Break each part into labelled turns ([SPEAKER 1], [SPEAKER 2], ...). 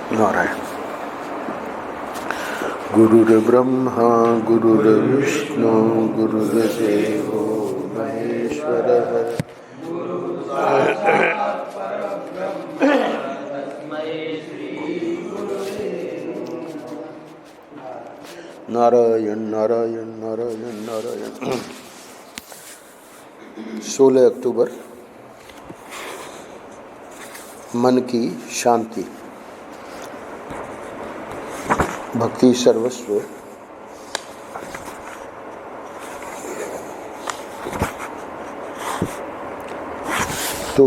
[SPEAKER 1] नारायण। गुरुर्ब्रह्मा गुरुर्विष्णु गुरुर्देवो महेश्वरः। नारायण नारायण नारायण नारायण। 16 अक्टूबर, मन की शांति। भक्ति सर्वस्व। तो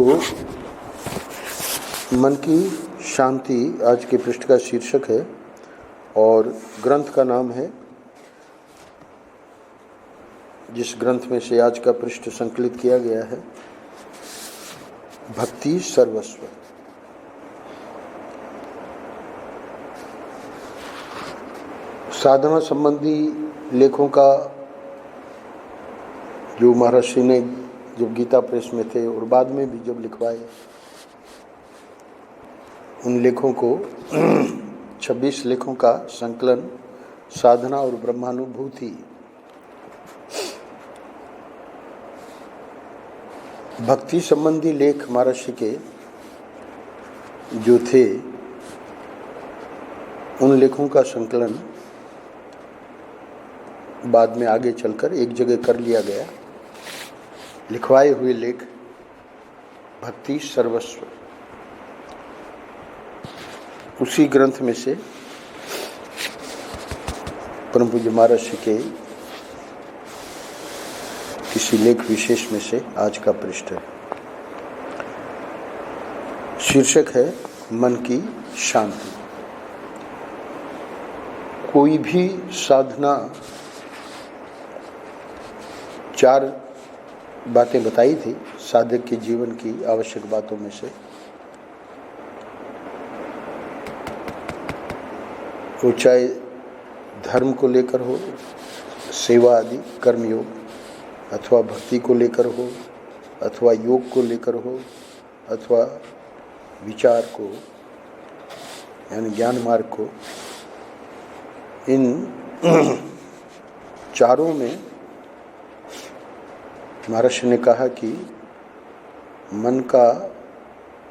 [SPEAKER 1] मन की शांति आज के पृष्ठ का शीर्षक है और ग्रंथ का नाम है, जिस ग्रंथ में से आज का पृष्ठ संकलित किया गया है, भक्ति सर्वस्व। साधना संबंधी लेखों का जो महर्षि ने जब गीता प्रेस में थे और बाद में भी जब लिखवाए, उन लेखों को 26 लेखों का संकलन साधना और ब्रह्मानुभूति, भक्ति संबंधी लेख महर्षि के जो थे, उन लेखों का संकलन बाद में आगे चलकर एक जगह कर लिया गया। लिखवाए हुए लेख भक्ति सर्वस्व, उसी ग्रंथ में से परम पूज्य महर्षि के किसी लेख विशेष में से आज का पृष्ठ है। शीर्षक है मन की शांति। कोई भी साधना 4 बातें बताई थी साधक के जीवन की आवश्यक बातों में से। वो चाहे धर्म को लेकर हो, सेवा आदि कर्मयोग, अथवा भक्ति को लेकर हो, अथवा योग को लेकर हो, अथवा विचार को यानी ज्ञान मार्ग को, इन चारों में महर्षि ने कहा कि मन का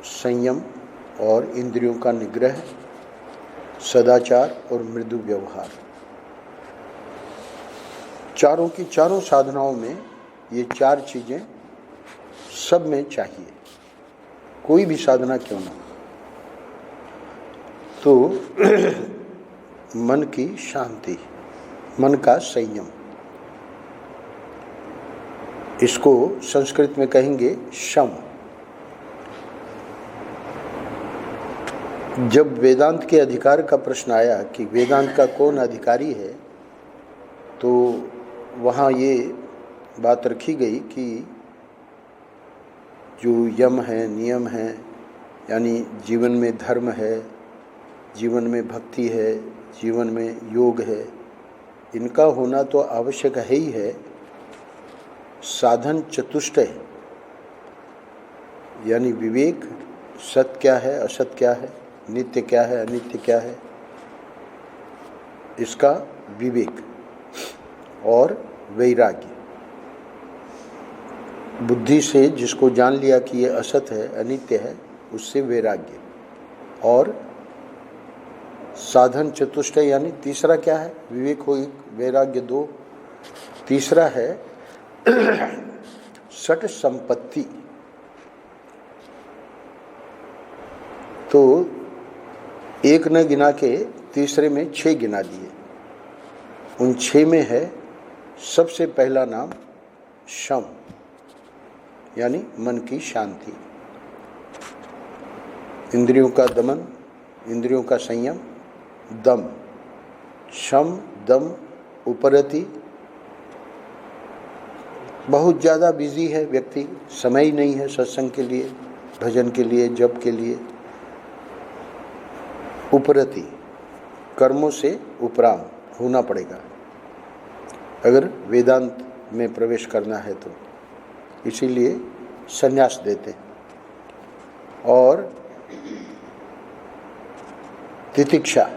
[SPEAKER 1] संयम और इंद्रियों का निग्रह, सदाचार और मृदु व्यवहार, चारों की चारों साधनाओं में ये 4 चीजें सब में चाहिए, कोई भी साधना क्यों ना। तो मन की शांति, मन का संयम, इसको संस्कृत में कहेंगे शम। जब वेदांत के अधिकार का प्रश्न आया कि वेदांत का कौन अधिकारी है, तो वहाँ ये बात रखी गई कि जो यम है, नियम है, यानी जीवन में धर्म है, जीवन में भक्ति है, जीवन में योग है, इनका होना तो आवश्यक है ही है। साधन चतुष्टय यानी विवेक, सत्य क्या है, असत्य क्या है, नित्य क्या है, अनित्य क्या है, इसका विवेक, और वैराग्य। बुद्धि से जिसको जान लिया कि ये असत है, अनित्य है, उससे वैराग्य। और साधन चतुष्टय यानी तीसरा क्या है, विवेक हो 1, वैराग्य 2, तीसरा है सट संपत्ति। तो 1 न गिना के तीसरे में 6 गिना दिए। उन 6 में है सबसे पहला नाम शम, यानी मन की शांति, इंद्रियों का दमन, इंद्रियों का संयम, दम। शम दम उपरति। बहुत ज़्यादा बिजी है व्यक्ति, समय ही नहीं है सत्संग के लिए, भजन के लिए, जप के लिए। उपरति, कर्मों से उपराम होना पड़ेगा अगर वेदांत में प्रवेश करना है तो, इसीलिए संन्यास देते हैं। और तितिक्षा,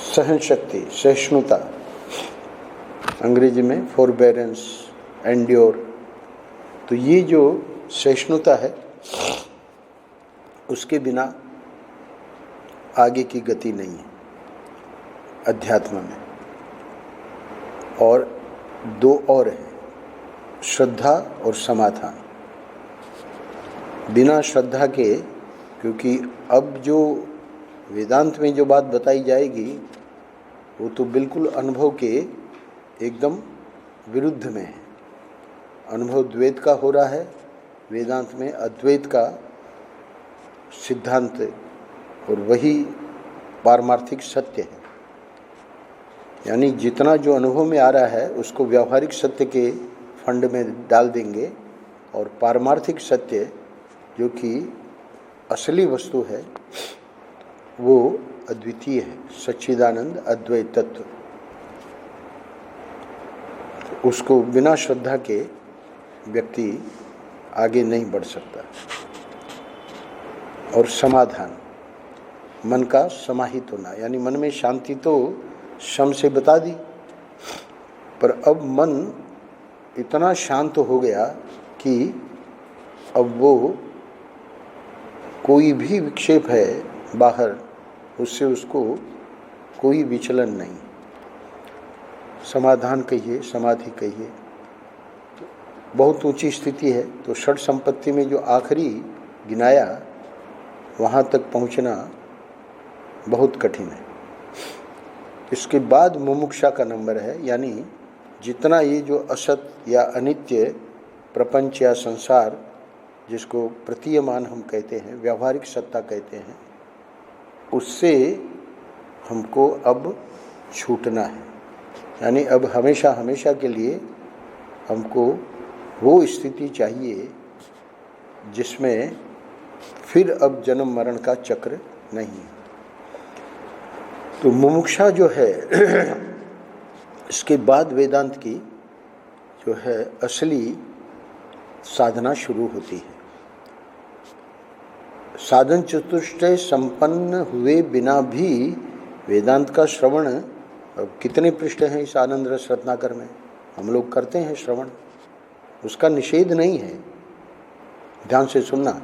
[SPEAKER 1] सहन शक्ति, सहिष्णुता, अंग्रेजी में फोरबेरेंस, एंड्योर। तो ये जो सहिष्णुता है, उसके बिना आगे की गति नहीं है अध्यात्म में। और दो और है, श्रद्धा और समाधान। बिना श्रद्धा के, क्योंकि अब जो वेदांत में जो बात बताई जाएगी वो तो बिल्कुल अनुभव के एकदम विरुद्ध में है। अनुभव द्वैत का हो रहा है, वेदांत में अद्वैत का सिद्धांत, और वही पारमार्थिक सत्य है। यानी जितना जो अनुभव में आ रहा है उसको व्यावहारिक सत्य के फंड में डाल देंगे, और पारमार्थिक सत्य जो कि असली वस्तु है वो अद्वितीय है, सच्चिदानंद अद्वैत तत्व। उसको बिना श्रद्धा के व्यक्ति आगे नहीं बढ़ सकता। और समाधान, मन का समाहित होना, यानी मन में शांति तो शम से बता दी, पर अब मन इतना शांत हो गया कि अब वो कोई भी विक्षेप है बाहर, उससे उसको कोई विचलन नहीं। समाधान कहिए, समाधि कहिए, बहुत ऊंची स्थिति है। तो षड संपत्ति में जो आखिरी गिनाया, वहाँ तक पहुँचना बहुत कठिन है। इसके बाद मुमुक्षा का नंबर है, यानी जितना ये जो असत या अनित्य प्रपंच या संसार, जिसको प्रतीयमान हम कहते हैं, व्यावहारिक सत्ता कहते हैं, उससे हमको अब छूटना है। यानी अब हमेशा हमेशा के लिए हमको वो स्थिति चाहिए जिसमें फिर अब जन्म मरण का चक्र नहीं है। तो मुमुक्षा जो है इसके बाद वेदांत की जो है असली साधना शुरू होती है। साधन चतुष्टय संपन्न हुए बिना भी वेदांत का श्रवण, अब कितने पृष्ठ हैं इस आनंद रस रत्नाकर में, हम लोग करते हैं श्रवण, उसका निषेध नहीं है। ध्यान से सुनना,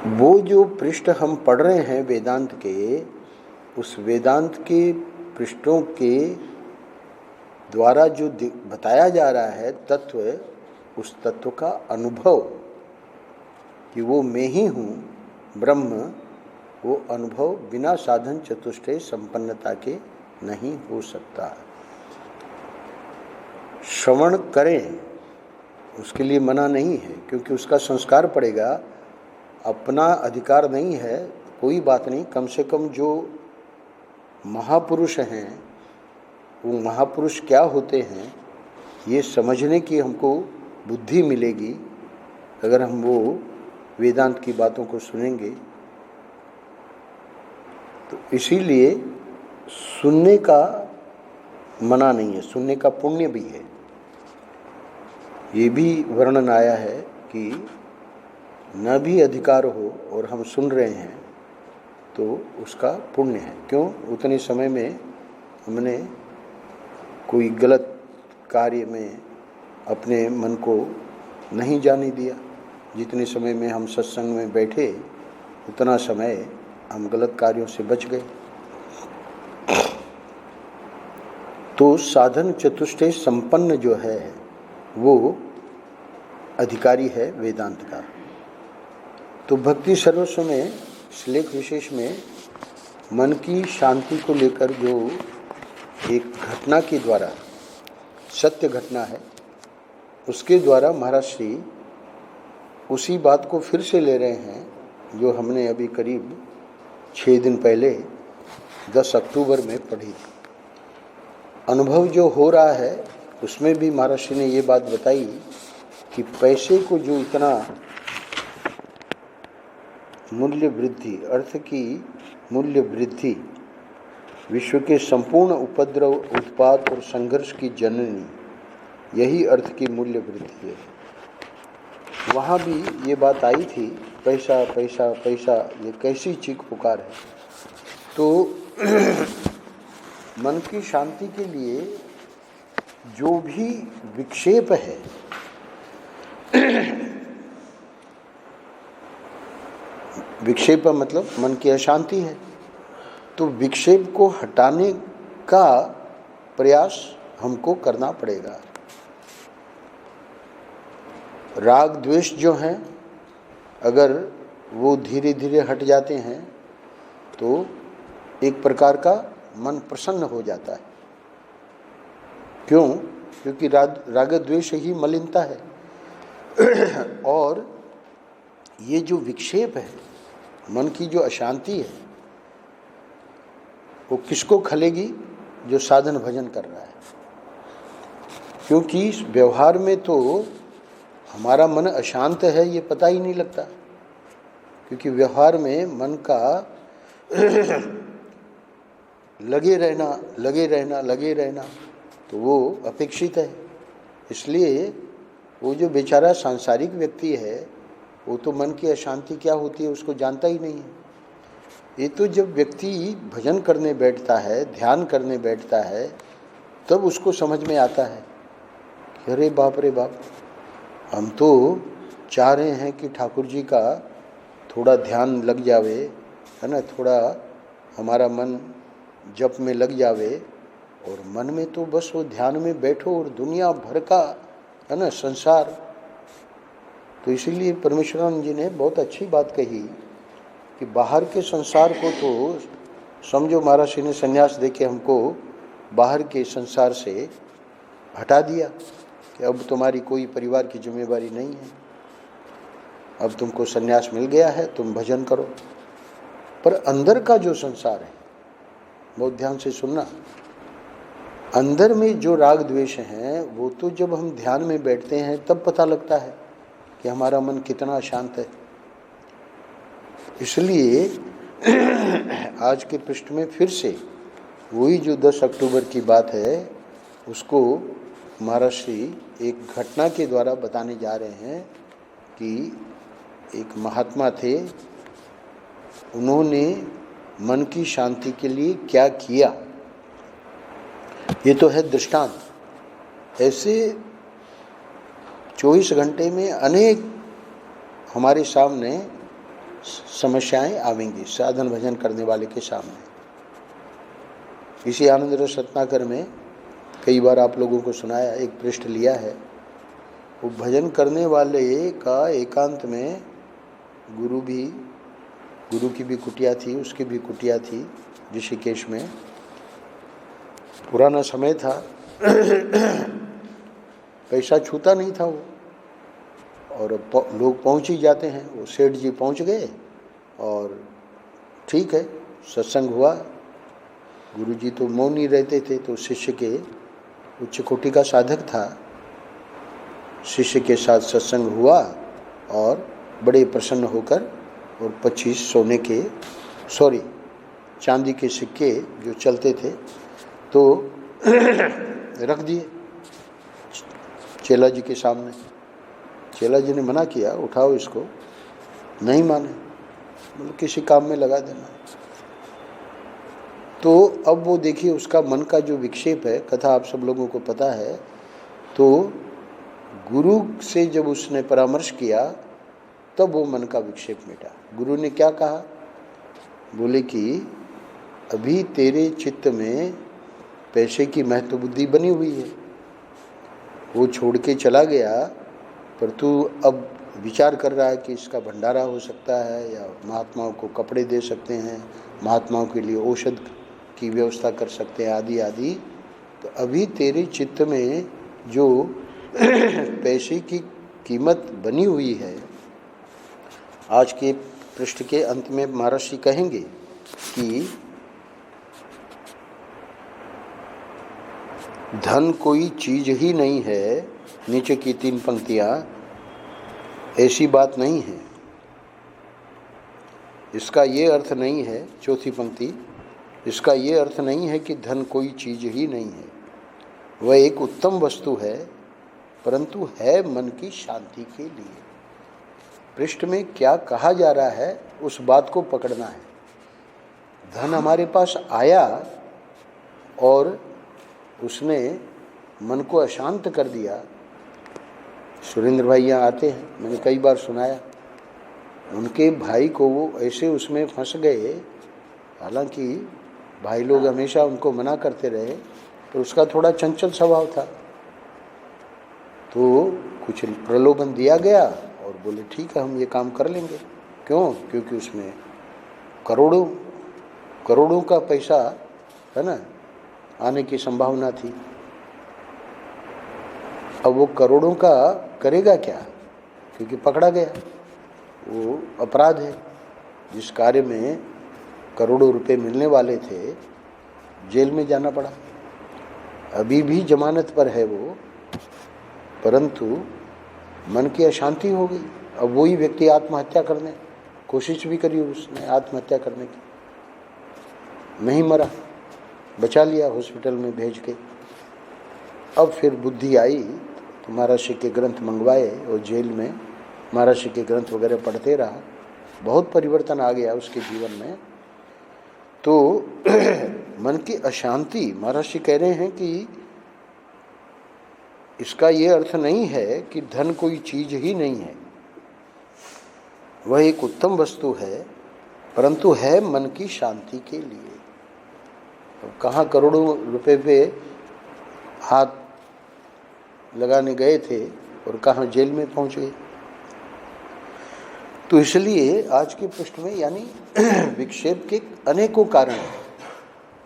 [SPEAKER 1] वो जो पृष्ठ हम पढ़ रहे हैं वेदांत के, उस वेदांत के पृष्ठों के द्वारा जो बताया जा रहा है तत्व, उस तत्व का अनुभव कि वो मैं ही हूँ ब्रह्म, वो अनुभव बिना साधन चतुष्टय संपन्नता के नहीं हो सकता। श्रवण करें, उसके लिए मना नहीं है, क्योंकि उसका संस्कार पड़ेगा। अपना अधिकार नहीं है, कोई बात नहीं, कम से कम जो महापुरुष हैं वो महापुरुष क्या होते हैं ये समझने की हमको बुद्धि मिलेगी अगर हम वो वेदांत की बातों को सुनेंगे। तो इसीलिए सुनने का मना नहीं है, सुनने का पुण्य भी है। ये भी वर्णन आया है कि न भी अधिकार हो और हम सुन रहे हैं तो उसका पुण्य है। क्यों? उतने समय में हमने कोई गलत कार्य में अपने मन को नहीं जाने दिया। जितने समय में हम सत्संग में बैठे उतना समय हम गलत कार्यों से बच गए। तो साधन चतुष्टय संपन्न जो है वो अधिकारी है वेदांत का। तो भक्ति सर्वस्व में इस लेख विशेष में मन की शांति को लेकर जो एक घटना के द्वारा, सत्य घटना है, उसके द्वारा महाराज श्री उसी बात को फिर से ले रहे हैं जो हमने अभी करीब 6 दिन पहले 10 अक्टूबर में पढ़ी थी। अनुभव जो हो रहा है उसमें भी महाराज श्री ने ये बात बताई कि पैसे को जो इतना मूल्य वृद्धि, अर्थ की मूल्य वृद्धि, विश्व के संपूर्ण उपद्रव, उत्पात और संघर्ष की जननी, यही अर्थ की मूल्य वृद्धि है। वहाँ भी ये बात आई थी, पैसा पैसा पैसा ये कैसी चीख पुकार है। तो मन की शांति के लिए जो भी विक्षेप है, विक्षेप मतलब मन की अशांति है, तो विक्षेप को हटाने का प्रयास हमको करना पड़ेगा। राग द्वेष जो हैं, अगर वो धीरे धीरे हट जाते हैं तो एक प्रकार का मन प्रसन्न हो जाता है। क्यों? क्योंकि राग द्वेष ही मलिनता है। और ये जो विक्षेप है, मन की जो अशांति है, वो किसको खलेगी? जो साधन भजन कर रहा है। क्योंकि व्यवहार में तो हमारा मन अशांत है ये पता ही नहीं लगता, क्योंकि व्यवहार में मन का लगे रहना तो वो अपेक्षित है। इसलिए वो जो बेचारा सांसारिक व्यक्ति है, वो तो मन की अशांति क्या होती है उसको जानता ही नहीं है। ये तो जब व्यक्ति भजन करने बैठता है, ध्यान करने बैठता है, तब उसको समझ में आता है कि अरे बाप रे बाप, हम तो चाह रहे हैं कि ठाकुर जी का थोड़ा ध्यान लग जावे, है ना, थोड़ा हमारा मन जप में लग जावे, और मन में तो बस वो ध्यान में बैठो और दुनिया भर का, है ना, संसार। तो इसीलिए परमेश्वरानंद जी ने बहुत अच्छी बात कही कि बाहर के संसार को तो समझो, महाराज जी ने संन्यास देके हमको बाहर के संसार से हटा दिया कि अब तुम्हारी कोई परिवार की जिम्मेवारी नहीं है, अब तुमको संन्यास मिल गया है, तुम भजन करो। पर अंदर का जो संसार है, बहुत ध्यान से सुनना, अंदर में जो राग द्वेष हैं वो तो जब हम ध्यान में बैठते हैं तब पता लगता है कि हमारा मन कितना अशांत है। इसलिए आज के पृष्ठ में फिर से वही जो 10 अक्टूबर की बात है उसको महर्षि एक घटना के द्वारा बताने जा रहे हैं कि एक महात्मा थे, उन्होंने मन की शांति के लिए क्या किया। ये तो है दृष्टांत। ऐसे 24 घंटे में अनेक हमारे सामने समस्याएं आवेंगी साधन भजन करने वाले के सामने। इसी आनंद रस रत्नाकर में कई बार आप लोगों को सुनाया, एक पृष्ठ लिया है, वो भजन करने वाले का एकांत में गुरु की भी कुटिया थी, उसकी भी कुटिया थी ऋषिकेश में। पुराना समय था, पैसा छूता नहीं था वो, और लोग पहुंच ही जाते हैं। वो सेठ जी पहुंच गए और ठीक है, सत्संग हुआ। गुरुजी तो मौन ही रहते थे, तो शिष्य के उच्च कोटि का साधक था, शिष्य के साथ सत्संग हुआ और बड़े प्रसन्न होकर और 25 चांदी के सिक्के जो चलते थे तो रख दिए चेला जी के सामने। चेला जी ने मना किया, उठाओ इसको, नहीं माने, मतलब किसी काम में लगा देना। तो अब वो देखिए उसका मन का जो विक्षेप है, कथा आप सब लोगों को पता है। तो गुरु से जब उसने परामर्श किया तब वो मन का विक्षेप मिटा। गुरु ने क्या कहा? बोले कि अभी तेरे चित्त में पैसे की महत्व बुद्धि बनी हुई है, वो छोड़ के चला गया, पर तू अब विचार कर रहा है कि इसका भंडारा हो सकता है, या महात्माओं को कपड़े दे सकते हैं, महात्माओं के लिए औषध की व्यवस्था कर सकते हैं, आदि आदि। तो अभी तेरे चित्त में जो पैसे की कीमत बनी हुई है, आज के पृष्ठ के अंत में महर्षि कहेंगे कि धन कोई चीज ही नहीं है, नीचे की 3 पंक्तियां, ऐसी बात नहीं है। इसका ये अर्थ नहीं है, चौथी पंक्ति, इसका ये अर्थ नहीं है कि धन कोई चीज ही नहीं है, वह एक उत्तम वस्तु है, परंतु है मन की शांति के लिए। पृष्ठ में क्या कहा जा रहा है उस बात को पकड़ना है। धन हमारे पास आया और उसने मन को अशांत कर दिया। सुरेंद्र भाई यहाँ आते हैं, मैंने कई बार सुनाया, उनके भाई को वो ऐसे उसमें फंस गए, हालांकि भाई लोग हमेशा उनको मना करते रहे, तो उसका थोड़ा चंचल स्वभाव था, तो कुछ प्रलोभन दिया गया और बोले ठीक है हम ये काम कर लेंगे। क्यों? क्योंकि उसमें करोड़ों करोड़ों का पैसा है ना आने की संभावना थी। अब वो करोड़ों का करेगा क्या, क्योंकि पकड़ा गया। वो अपराध है, जिस कार्य में करोड़ों रुपए मिलने वाले थे, जेल में जाना पड़ा। अभी भी जमानत पर है वो, परंतु मन की अशांति हो गई। अब वही व्यक्ति आत्महत्या करने कोशिश भी करी, उसने आत्महत्या करने की, नहीं मरा, बचा लिया हॉस्पिटल में भेज के। अब फिर बुद्धि आई तो महर्षि के ग्रंथ मंगवाए और जेल में महर्षि के ग्रंथ वगैरह पढ़ते रहा, बहुत परिवर्तन आ गया उसके जीवन में। तो मन की अशांति, महर्षि कह रहे हैं कि इसका ये अर्थ नहीं है कि धन कोई चीज ही नहीं है, वह एक उत्तम वस्तु है, परंतु है मन की शांति के लिए। कहाँ करोड़ों रुपए पे हाथ लगाने गए थे और कहाँ जेल में पहुंच गए। तो इसलिए आज के पृष्ठ में यानी विक्षेप के अनेकों कारण हैं,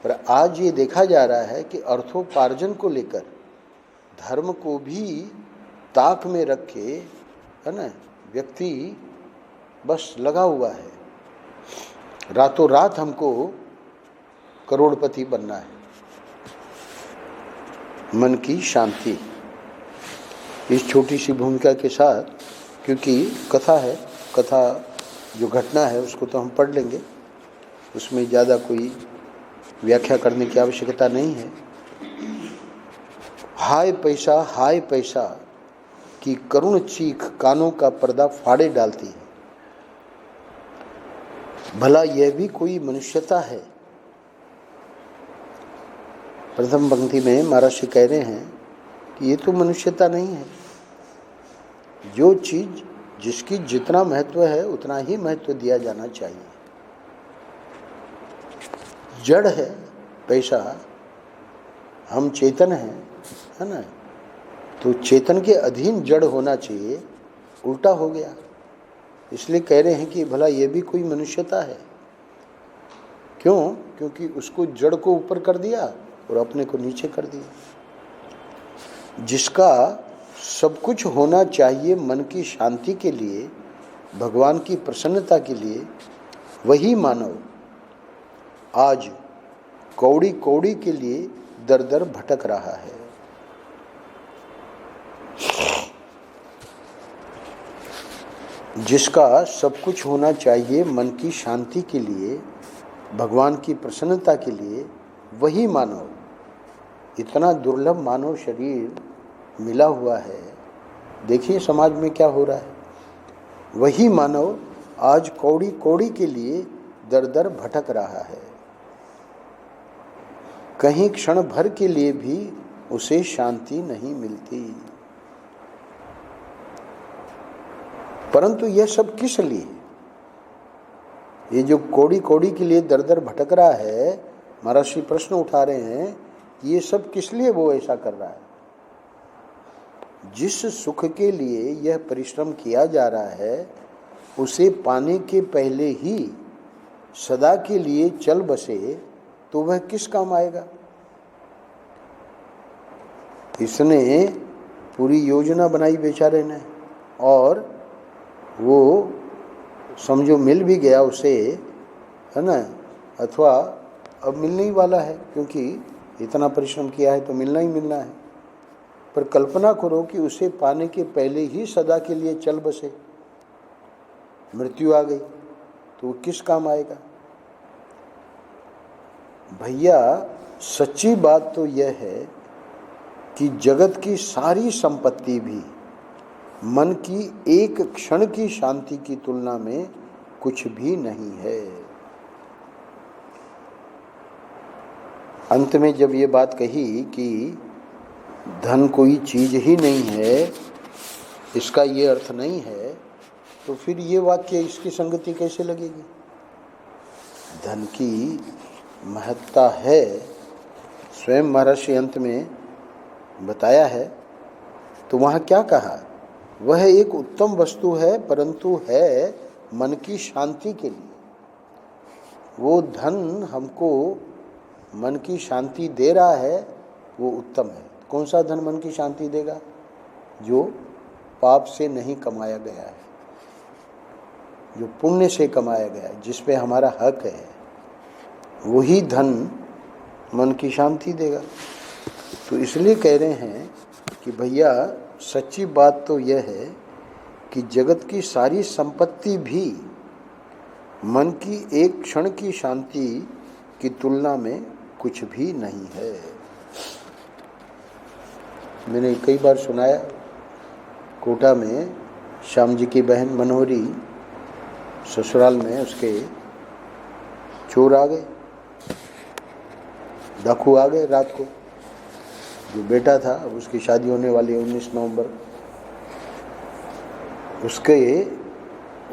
[SPEAKER 1] पर आज ये देखा जा रहा है कि अर्थोपार्जन को लेकर धर्म को भी ताक में रखे, है ना, व्यक्ति बस लगा हुआ है, रातों रात हमको करोड़पति बनना है। मन की शांति, इस छोटी सी भूमिका के साथ, क्योंकि कथा है, कथा जो घटना है उसको तो हम पढ़ लेंगे, उसमें ज़्यादा कोई व्याख्या करने की आवश्यकता नहीं है। हाय पैसा की करुण चीख कानों का पर्दा फाड़े डालती है। भला यह भी कोई मनुष्यता है। प्रथम पंक्ति में महर्षि कह रहे हैं कि ये तो मनुष्यता नहीं है। जो चीज जिसकी जितना महत्व है उतना ही महत्व दिया जाना चाहिए। जड़ है पैसा, हम चेतन हैं, है ना, तो चेतन के अधीन जड़ होना चाहिए, उल्टा हो गया। इसलिए कह रहे हैं कि भला ये भी कोई मनुष्यता है। क्यों? क्योंकि उसको जड़ को ऊपर कर दिया और अपने को नीचे कर दिया। जिसका सब कुछ होना चाहिए मन की शांति के लिए, भगवान की प्रसन्नता के लिए, वही मानव आज कौड़ी कौड़ी के लिए दर दर भटक रहा है। जिसका सब कुछ होना चाहिए मन की शांति के लिए, भगवान की प्रसन्नता के लिए, वही मानव, इतना दुर्लभ मानव शरीर मिला हुआ है। देखिए समाज में क्या हो रहा है। वही मानव आज कौड़ी कौड़ी के लिए दर दर भटक रहा है। कहीं क्षण भर के लिए भी उसे शांति नहीं मिलती। परंतु यह सब किस लिए? ये जो कौड़ी कौड़ी के लिए दर दर भटक रहा है, महर्षि प्रश्न उठा रहे हैं, ये सब किस लिए वो ऐसा कर रहा है? जिस सुख के लिए यह परिश्रम किया जा रहा है, उसे पाने के पहले ही सदा के लिए चल बसे तो वह किस काम आएगा? इसने पूरी योजना बनाई बेचारे ने, और वो समझो मिल भी गया उसे, है ना, अथवा अब मिलने ही वाला है, क्योंकि इतना परिश्रम किया है तो मिलना ही मिलना है। पर कल्पना करो कि उसे पाने के पहले ही सदा के लिए चल बसे, मृत्यु आ गई तो वो किस काम आएगा? भैया सच्ची बात तो यह है कि जगत की सारी संपत्ति भी मन की एक क्षण की शांति की तुलना में कुछ भी नहीं है। अंत में जब ये बात कही कि धन कोई चीज ही नहीं है, इसका ये अर्थ नहीं है, तो फिर ये वाक्य इसकी संगति कैसे लगेगी? धन की महत्ता है, स्वयं महर्षि अंत में बताया है। तो वहाँ क्या कहा? वह एक उत्तम वस्तु है, परंतु है मन की शांति के लिए। वो धन हमको मन की शांति दे रहा है, वो उत्तम है। कौन सा धन मन की शांति देगा? जो पाप से नहीं कमाया गया है, जो पुण्य से कमाया गया है, जिस पे हमारा हक है, वही धन मन की शांति देगा। तो इसलिए कह रहे हैं कि भैया सच्ची बात तो यह है कि जगत की सारी संपत्ति भी मन की एक क्षण की शांति की तुलना में कुछ भी नहीं है। मैंने कई बार सुनाया, कोटा में श्याम जी की बहन मनोहरी, ससुराल में उसके चोर आ गए, डाकू आ गए रात को। जो बेटा था, उसकी शादी होने वाली है 19 नवंबर, उसके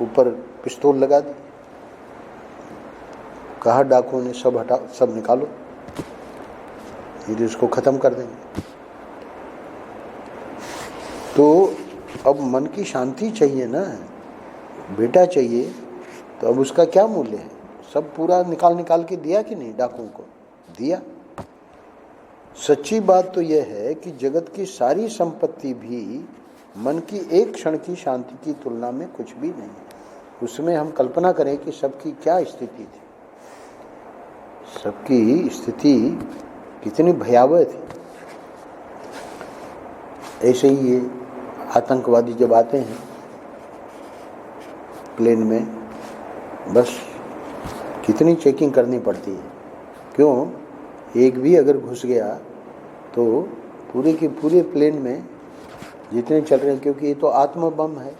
[SPEAKER 1] ऊपर पिस्तौल लगा दी। कहा डाकुओं ने सब हटा, सब निकालो, यदि उसको खत्म कर देंगे। तो अब मन की शांति चाहिए ना, बेटा चाहिए, तो अब उसका क्या मूल्य है? सब पूरा निकाल के दिया कि नहीं? डाकुओं को दिया। सच्ची बात तो यह है कि जगत की सारी संपत्ति भी मन की एक क्षण की शांति की तुलना में कुछ भी नहीं है। उसमें हम कल्पना करें कि सबकी क्या स्थिति थी, सबकी स्थिति कितनी भयावह थी। ऐसे ही ये आतंकवादी जब आते हैं प्लेन में, बस कितनी चेकिंग करनी पड़ती है। क्यों? एक भी अगर घुस गया तो पूरे के पूरे प्लेन में जितने चल रहे हैं, क्योंकि ये तो आत्म बम है,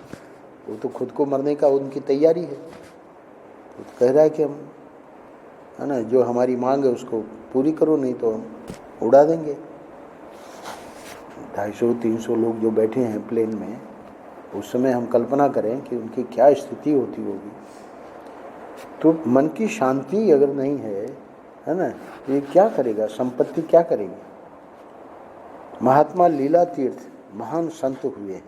[SPEAKER 1] वो तो खुद को मरने का उनकी तैयारी है। तो कह रहा है कि हम, है ना, जो हमारी मांग है उसको पूरी करो, नहीं तो हम उड़ा देंगे। 250-300 लोग जो बैठे हैं प्लेन में, उस समय हम कल्पना करें कि उनकी क्या स्थिति होती होगी। तो मन की शांति अगर नहीं है ना, तो ये क्या करेगा? संपत्ति क्या करेगी? महात्मा लीला तीर्थ महान संत हुए हैं।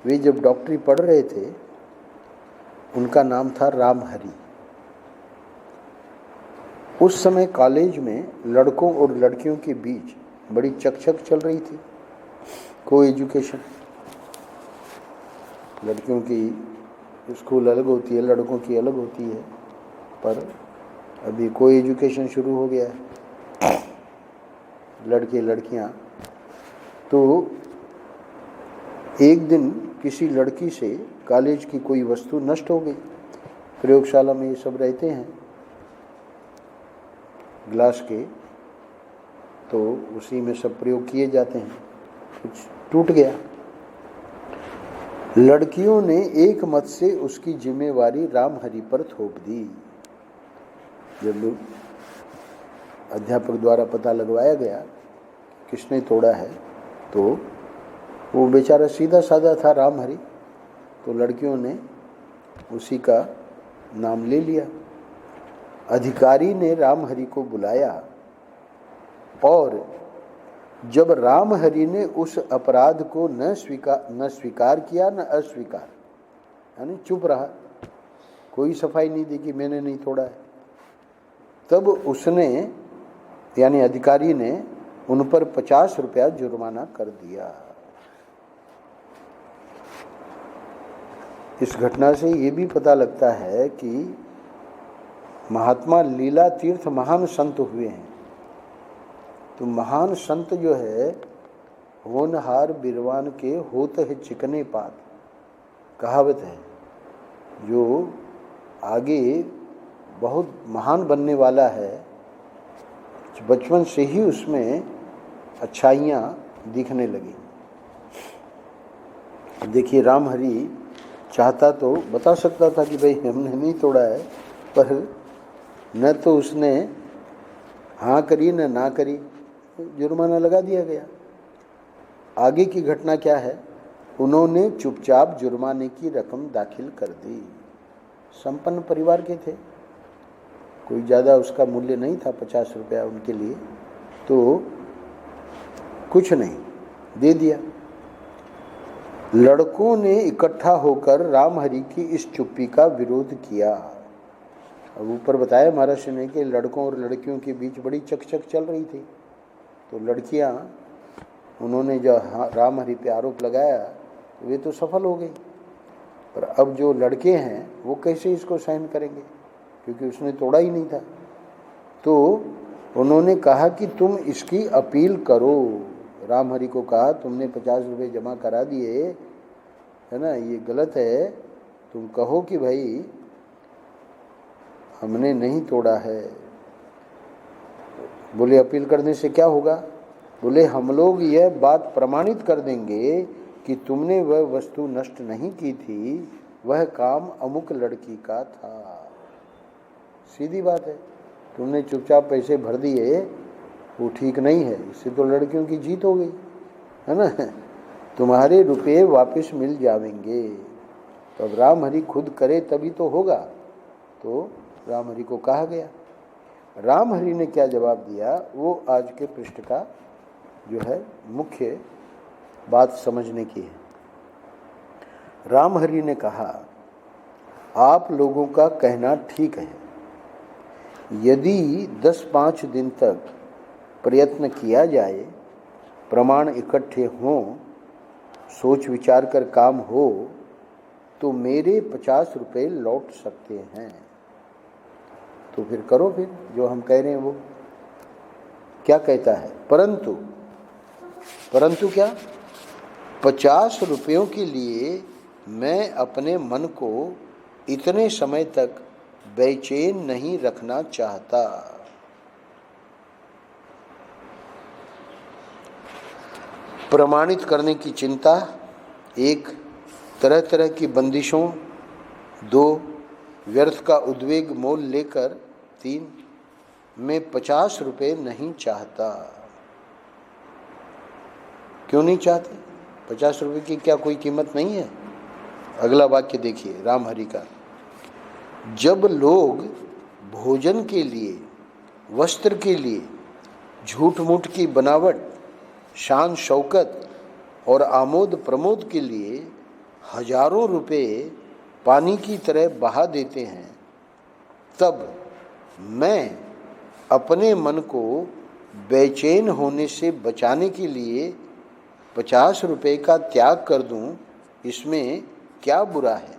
[SPEAKER 1] वे जब डॉक्टरी पढ़ रहे थे, उनका नाम था रामहरि। उस समय कॉलेज में लड़कों और लड़कियों के बीच बड़ी चकचक चल रही थी, को एजुकेशन। लड़कियों की स्कूल अलग होती है, लड़कों की अलग होती है, पर अभी को एजुकेशन शुरू हो गया है, लड़के लड़कियां। तो एक दिन किसी लड़की से कॉलेज की कोई वस्तु नष्ट हो गई। प्रयोगशाला में ये सब रहते हैं ग्लास के, तो उसी में सब प्रयोग किए जाते हैं। कुछ टूट गया। लड़कियों ने एक मत से उसकी जिम्मेवारी रामहरि पर थोप दी। जब अध्यापक द्वारा पता लगवाया गया किसने तोड़ा है, तो वो बेचारा सीधा साधा था रामहरि। तो लड़कियों ने उसी का नाम ले लिया। अधिकारी ने रामहरि को बुलाया और जब रामहरि ने उस अपराध को न स्वीकार किया न अस्वीकार, यानी चुप रहा, कोई सफाई नहीं दी कि मैंने नहीं तोड़ा है, तब उसने, यानी अधिकारी ने, उन पर 50 रुपया जुर्माना कर दिया। इस घटना से ये भी पता लगता है कि महात्मा लीला तीर्थ महान संत हुए हैं। तो महान संत जो है, होनहार बिरवान के होत है चिकने पात, कहावत है। जो आगे बहुत महान बनने वाला है, बचपन से ही उसमें अच्छाइयाँ दिखने लगी। देखिए, राम हरि चाहता तो बता सकता था कि भाई हमने नहीं तोड़ा है, पर न तो उसने हाँ करी न ना करी, जुर्माना लगा दिया गया। आगे की घटना क्या है, उन्होंने चुपचाप जुर्माने की रकम दाखिल कर दी। संपन्न परिवार के थे, कोई ज़्यादा उसका मूल्य नहीं था, 50 रुपया उनके लिए, तो कुछ नहीं, दे दिया। लड़कों ने इकट्ठा होकर रामहरि की इस चुप्पी का विरोध किया। अब ऊपर बताया महाराष्ट्र ने कि लड़कों और लड़कियों के बीच बड़ी चकचक चल रही थी, तो लड़कियां, उन्होंने जो रामहरि पे आरोप लगाया वे तो सफल हो गई, पर अब जो लड़के हैं वो कैसे इसको सहन करेंगे, क्योंकि उसने तोड़ा ही नहीं था। तो उन्होंने कहा कि तुम इसकी अपील करो। रामहरि को कहा तुमने 50 रुपये जमा करा दिए है ना, ये गलत है, तुम कहो कि भाई हमने नहीं तोड़ा है। बोले अपील करने से क्या होगा? बोले हम लोग यह बात प्रमाणित कर देंगे कि तुमने वह वस्तु नष्ट नहीं की थी, वह काम अमुक लड़की का था। सीधी बात है, तुमने चुपचाप पैसे भर दिए, वो ठीक नहीं है, इससे तो लड़कियों की जीत हो गई है ना, तुम्हारे रुपए वापस मिल जाएंगे। तो अब रामहरि खुद करे तभी तो होगा। तो रामहरि को कहा गया। रामहरि ने क्या जवाब दिया, वो आज के पृष्ठ का जो है मुख्य बात समझने की है। रामहरि ने कहा, आप लोगों का कहना ठीक है, यदि 10-5 दिन तक प्रयत्न किया जाए, प्रमाण इकट्ठे हों, सोच विचार कर काम हो, तो मेरे 50 रुपये लौट सकते हैं। तो फिर करो, फिर जो हम कह रहे हैं वो क्या कहता है, परंतु क्या, 50 रुपयों के लिए मैं अपने मन को इतने समय तक बेचैन नहीं रखना चाहता। प्रमाणित करने की चिंता 1, तरह तरह की बंदिशों 2, व्यर्थ का उद्वेग मोल लेकर 3, मैं 50 रुपये नहीं चाहता। क्यों नहीं चाहते? 50 रुपये की क्या कोई कीमत नहीं है? अगला वाक्य देखिए रामहरि का, जब लोग भोजन के लिए, वस्त्र के लिए, झूठ मूठ की बनावट, शान शौकत और आमोद प्रमोद के लिए हजारों रुपए पानी की तरह बहा देते हैं, तब मैं अपने मन को बेचैन होने से बचाने के लिए 50 रुपये का त्याग कर दूं, इसमें क्या बुरा है?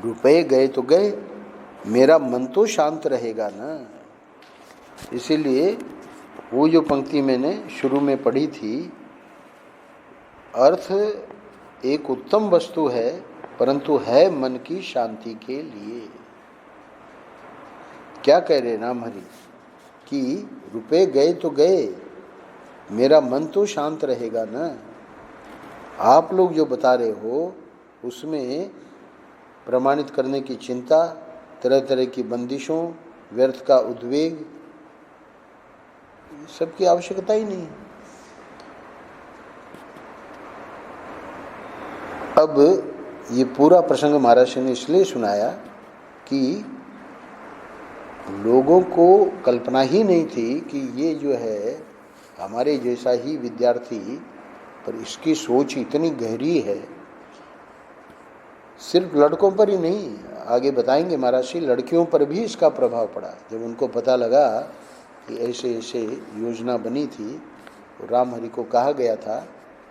[SPEAKER 1] रुपए गए तो गए, मेरा मन तो शांत रहेगा ना। इसीलिए वो जो पंक्ति मैंने शुरू में पढ़ी थी, अर्थ एक उत्तम वस्तु है, परंतु है मन की शांति के लिए। क्या कह रहे रामहरि कि रुपए गए तो गए, मेरा मन तो शांत रहेगा ना। आप लोग जो बता रहे हो उसमें प्रमाणित करने की चिंता, तरह तरह की बंदिशों, व्यर्थ का उद्वेग, सबकी आवश्यकता ही नहीं है। अब ये पूरा प्रसंग महाराज ने इसलिए सुनाया कि लोगों को कल्पना ही नहीं थी कि ये जो है हमारे जैसा ही विद्यार्थी, पर इसकी सोच इतनी गहरी है। सिर्फ लड़कों पर ही नहीं, आगे बताएंगे महाराज, लड़कियों पर भी इसका प्रभाव पड़ा। जब उनको पता लगा कि ऐसे ऐसे योजना बनी थी, तो रामहरि को कहा गया था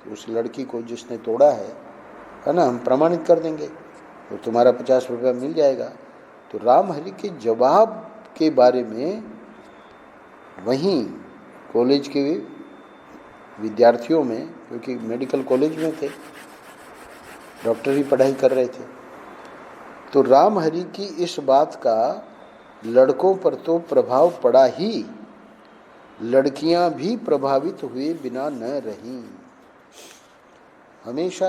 [SPEAKER 1] कि उस लड़की को जिसने तोड़ा है ना, हम प्रमाणित कर देंगे तो तुम्हारा 50 रुपया मिल जाएगा। तो रामहरि के जवाब के बारे में वहीं कॉलेज के विद्यार्थियों में, क्योंकि मेडिकल कॉलेज में थे, डॉक्टरी पढ़ाई कर रहे थे, तो रामहरि की इस बात का लड़कों पर तो प्रभाव पड़ा ही, लड़कियां भी प्रभावित हुए बिना न रहीं। हमेशा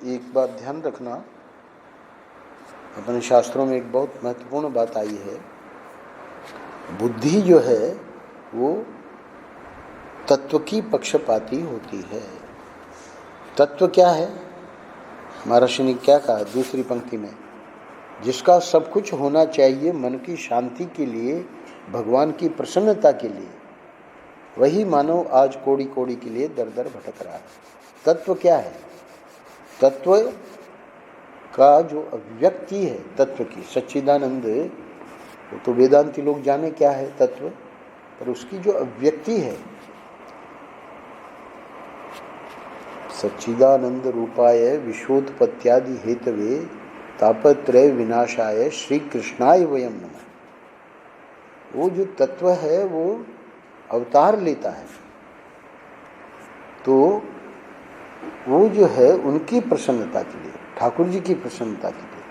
[SPEAKER 1] एक बात ध्यान रखना, अपने शास्त्रों में एक बहुत महत्वपूर्ण बात आई है, बुद्धि जो है वो तत्व की पक्षपाती होती है। तत्व क्या है? महर्षि ने क्या कहा दूसरी पंक्ति में, जिसका सब कुछ होना चाहिए मन की शांति के लिए, भगवान की प्रसन्नता के लिए, वही मानव आज कोड़ी कोड़ी के लिए दर दर भटक रहा है। तत्व क्या है? तत्व का जो अभिव्यक्ति है तत्व की, सच्चिदानंद, वो तो वेदांती लोग जाने क्या है तत्व, पर उसकी जो अभिव्यक्ति है, सच्चिदानंद रूपाय विश्वोत्पत्त्यादि हेतवे तापत्रय विनाशाय श्री कृष्णाय वयम नमः। वो जो तत्व है वो अवतार लेता है, तो वो जो है उनकी प्रसन्नता के लिए, ठाकुर जी की प्रसन्नता के लिए।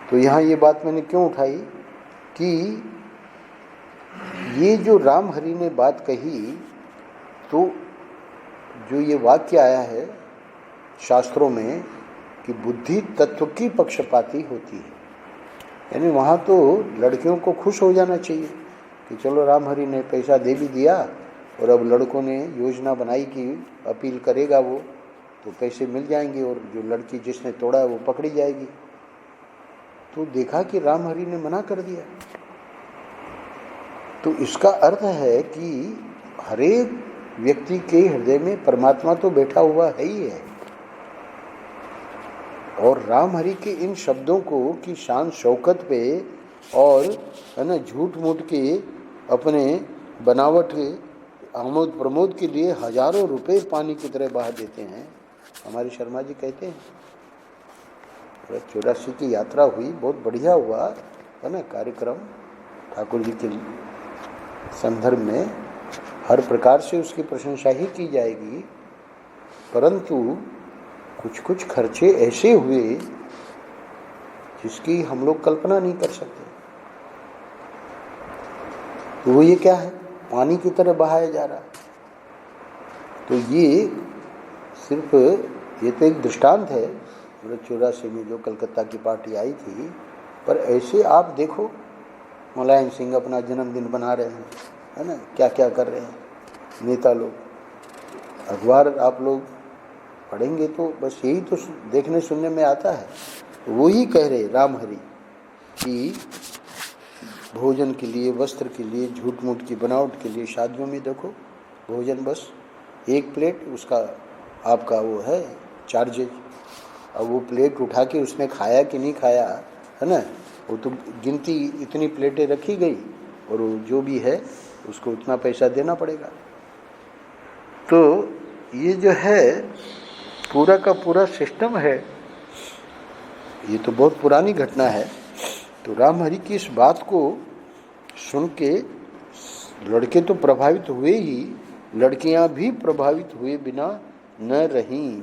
[SPEAKER 1] तो यहाँ ये बात मैंने क्यों उठाई कि ये जो राम हरि ने बात कही, तो जो ये वाक्य आया है शास्त्रों में कि बुद्धि तत्व की पक्षपाती होती है, यानी वहाँ तो लड़कियों को खुश हो जाना चाहिए कि चलो राम हरि ने पैसा दे भी दिया और अब लड़कों ने योजना बनाई कि अपील करेगा वो तो पैसे मिल जाएंगे और जो लड़की जिसने तोड़ा है वो पकड़ी जाएगी। तो देखा कि राम हरि ने मना कर दिया। तो इसका अर्थ है कि हरेक व्यक्ति के हृदय में परमात्मा तो बैठा हुआ है ही है, और राम हरि के इन शब्दों को कि शान शौकत पे और है ना झूठ मूठ के अपने बनावट के आमोद प्रमोद के लिए हजारों रुपए पानी की तरह बहा देते हैं। हमारे शर्मा जी कहते हैं 84 की यात्रा हुई, बहुत बढ़िया हुआ है ना कार्यक्रम, ठाकुर जी के संदर्भ में हर प्रकार से उसकी प्रशंसा ही की जाएगी, परंतु कुछ कुछ खर्चे ऐसे हुए जिसकी हम लोग कल्पना नहीं कर सकते। तो वो ये क्या है, पानी की तरह बहाया जा रहा है। तो ये सिर्फ ये तो एक दृष्टांत है 84 में जो कलकत्ता की पार्टी आई थी, पर ऐसे आप देखो मुलायम सिंह अपना जन्मदिन बना रहे हैं, है ना, क्या क्या कर रहे हैं नेता लोग। अखबार आप लोग पढ़ेंगे तो बस यही तो देखने सुनने में आता है। तो वो ही कह रहे राम हरि कि भोजन के लिए, वस्त्र के लिए, झूठ मूठ की बनावट के लिए शादियों में देखो भोजन बस एक प्लेट, उसका आपका वो है चार्जेज। अब वो प्लेट उठा के उसने खाया कि नहीं खाया, है ना, वो तो गिनती इतनी प्लेटें रखी गई और वो जो भी है उसको उतना पैसा देना पड़ेगा। तो ये जो है पूरा का पूरा सिस्टम है, ये तो बहुत पुरानी घटना है। तो राम हरि की इस बात को सुन के लड़के तो प्रभावित हुए ही, लड़कियां भी प्रभावित हुए बिना न रहीं।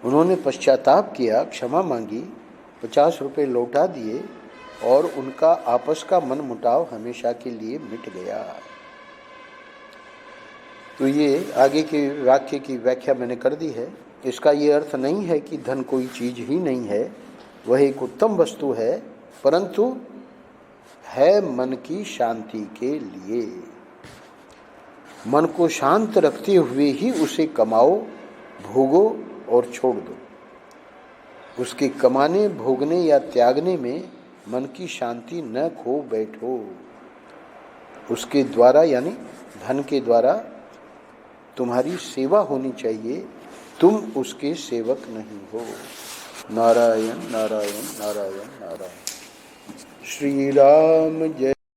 [SPEAKER 1] उन्होंने पश्चाताप किया, क्षमा मांगी, 50 रुपये लौटा दिए और उनका आपस का मन मुटाव हमेशा के लिए मिट गया। तो ये आगे के वाक्य की व्याख्या मैंने कर दी है। इसका ये अर्थ नहीं है कि धन कोई चीज ही नहीं है, वह एक उत्तम वस्तु है, परंतु है मन की शांति के लिए। मन को शांत रखते हुए ही उसे कमाओ, भोगो और छोड़ दो। उसके कमाने, भोगने या त्यागने में मन की शांति न खो बैठो। उसके द्वारा यानी धन के द्वारा तुम्हारी सेवा होनी चाहिए, तुम उसके सेवक नहीं हो। नारायण नारायण नारायण नारायण। श्री राम जय।